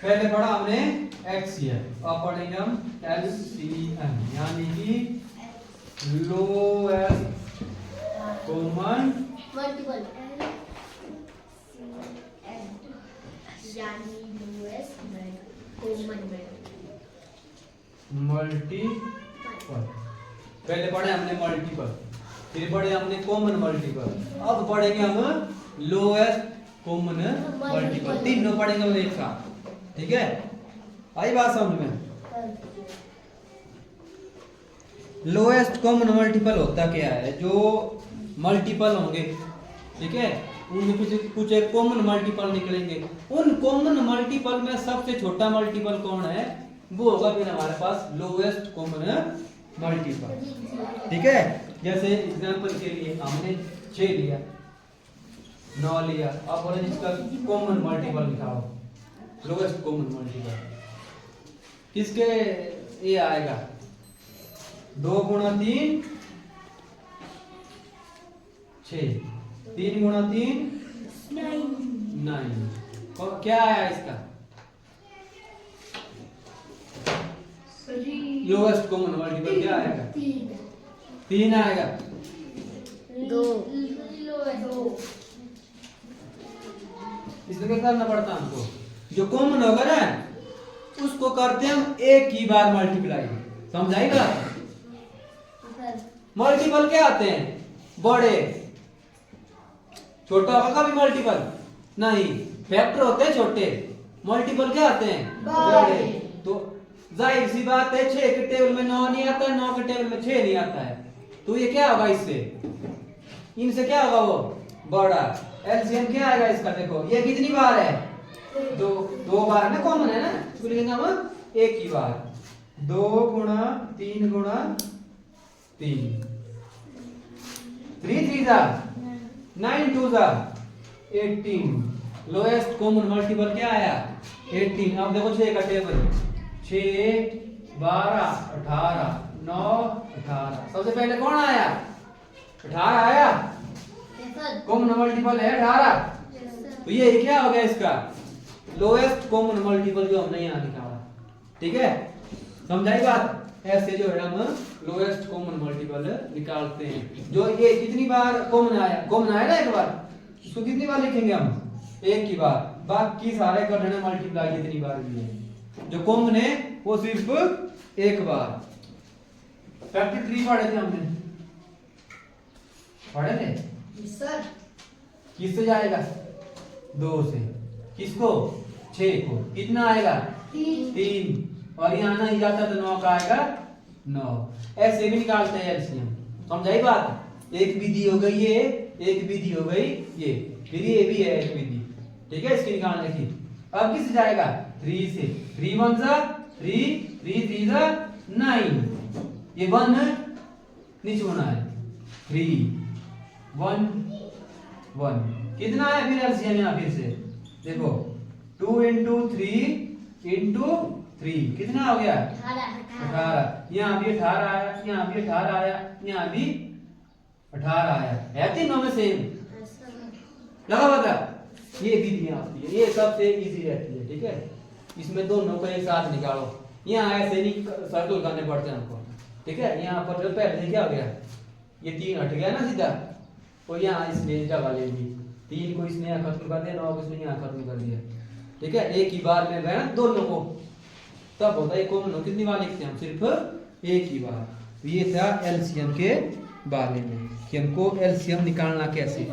पहले पढ़ा हमने HCF, अब पढ़ेंगे हम LCM यानी कि लोएस्ट कॉमन मल्टीपल यानी लोएस्ट कॉमन मल्टीपल। पहले पढ़े हमने मल्टीपल, फिर पढ़े हमने कॉमन मल्टीपल, अब पढ़ेंगे हम लोएस्ट कॉमन मल्टीपल। तीनों पढ़ेंगे हम एक साथ, ठीक है? आई बात समझ में? लोएस्ट कॉमन मल्टीपल होता क्या है? जो मल्टीपल होंगे, ठीक है, उनमें कुछ एक कॉमन मल्टीपल निकलेंगे। उन कॉमन मल्टीपल में सबसे छोटा मल्टीपल कौन है? वो होगा फिर हमारे पास लोएस्ट कॉमन मल्टीपल, ठीक है? जैसे एग्जांपल के लिए हमने 6 लिया, 9 लिया, अब बोले इसका कॉमन मल्टीपल निकालो, लोएस्ट कॉमन मल्टीपल किसके ये आएगा? 2 गुणा 3 6, 3 गुणा 3 9। क्या आया इसका? लोएस्ट कॉमन मल्टीपल क्या आएगा? 3 आएगा। 2 इसमें क्या करना पड़ता है हमको? जो कॉमन होगा ना उसको करते हैं हम एक ही बार मल्टीप्लाई। समझाएगा? मल्टीपल क्या आते हैं? बड़े। छोटा होगा कभी मल्टीपल नहीं, फैक्टर होते हैं छोटे, मल्टीपल क्या आते हैं? बड़े। तो जाहिर सी बात है 6 के टेबल में 9 नहीं आता, 9 के टेबल में 6 नहीं आता है, तो ये क्या होगा? इससे इनसे क्या होगा? वो बड़ा। एलसीएम क्या आएगा इसका? देखो ये कितनी बार है? 2 बार है ना, कॉमन है ना, इसको लिखेंगे हम एक ही बार। 2 गुणा 3 गुणा 3, 3 3 जा 9 2 जा 18। लोएस्ट कॉमन मल्टीपल क्या आया? 18। अब देखो 6 का टेबल, 6 12 18 9 18। सबसे पहले कौन आया? 18 आया, कॉमन मल्टीपल है 18। तो ये क्या हो गया इसका? लोएस्ट कॉमन मल्टीपल जो हमने यहाँ निकाला, ठीक है? समझाई बात? ऐसे जो है हम लोएस्ट कॉमन मल्टीपल निकालते हैं। जो ये कितनी बार कॉमन आया? कॉमन आया ना एक बार, इसको कितनी बार लिखेंगे हम? एक ही बार। बाकी सारे कर देना मल्टीप्लाई जितनी बार भी है। जो कॉमन है वो सिर्फ एक बार। फैक्टर 3 पढ़े थे हमने, पढ़े थे सर। किससे जाएगा? 2 से। किसको? 6 को। कितना आएगा? 3। और यहाँ नहीं जाता तो 9 का आएगा 9। ऐसे भी निकालते हैं एलसीएम। समझाई बात? एक विधि हो गई ये, एक विधि हो गई ये, फिर ये भी है एक विधि, ठीक है, इसकी निकालने की। अब किससे जाएगा? 3 से। 3 1 जा 3, 3 3 जा 9। ये 1 नीचे होना है। 3 1 1 कितना है फिर एलसीएम? यहाँ फिर से देखो 2 into 3 into 3 कितना हो गया? 18। यहाँ भी 18 आया, यहाँ भी 18 आया, यहाँ भी 18 आया, है तीनों में सेम। लगा पता? ये विधि आती है, ये सबसे इजी रहती है, ठीक है? इसमें दोनों को एक साथ निकालो। यहाँ ऐसे नहीं सर्कल करने पड़ते हैं हमको, ठीक है? यहाँ पर जो पहले क्या हो गया? ये 3 हट गया ना सीधा, तो यहाँ इसने जगह ले ली। 3 को इसने यहाँ खत्म कर दिया, 9 को इसने यहाँ खत्म कर दिया, ठीक है? एक ही बार में गए दोनों को, तब होता है कॉमन। कितनी बार लिखते हैं हम? सिर्फ एक ही बार। तो ये था एलसीएम के बारे में कि हमको एलसीएम निकालना कैसे।